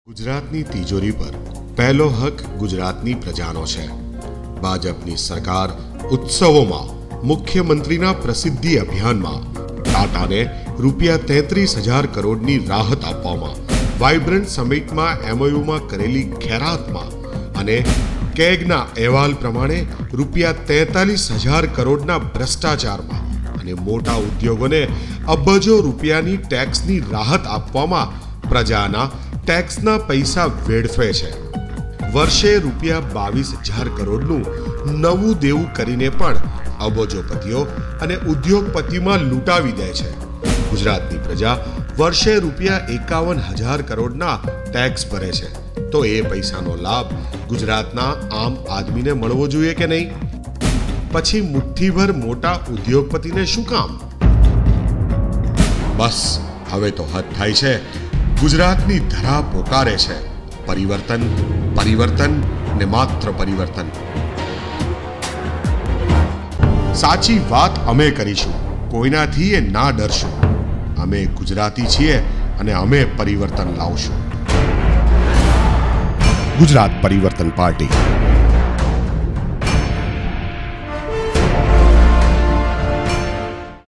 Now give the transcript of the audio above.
ગુજરાતની તિજોરી પર પહેલો હક ગુજરાતની પ્રજાનો છે। ભાજપની સરકાર ઉત્સવોમાં મુખ્યમંત્રીના પ્રસિદ્ધિ અભિયાનમાં ટાટાને ₹33,000 કરોડની રાહત આપવામાં, વાઇબ્રન્ટ સમિટમાં એમઓયુમાં કરેલી ખેરાતમાં અને કેગના અહેવાલ પ્રમાણે ₹43,000 કરોડના ભ્રષ્ટાચારમાં અને મોટા ઉદ્યોગોને અબજો રૂપિયાની ટેક્સની રાહત આપવામાં પ્રજાના ટેક્સના પૈસા વેડફે છે। વર્ષે ₹22,000 કરોડનું નવું દેવું કરીને પણ અબજોપતિઓ અને ઉદ્યોગપતિમાં લૂંટાવી દે છે। ગુજરાતની પ્રજા વર્ષે ₹51,000 કરોડના ટેક્સ ભરે છે, તો એ પૈસાનો લાભ ગુજરાતના આમ આદમીને મળવો જોઈએ કે નહીં? પછી મુઠ્ઠીભર મોટા ઉદ્યોગપતિને શું કામ? બસ હવે તો હદ થાય છે। ગુજરાતની ધરા પોકારે છે પરિવર્તન, પરિવર્તન ને માત્ર પરિવર્તન। સાચી વાત અમે કરીશું, કોઈનાથી એ ના ડરશું। અમે ગુજરાતી છીએ અને અમે પરિવર્તન લાવશું। ગુજરાત પરિવર્તન પાર્ટી।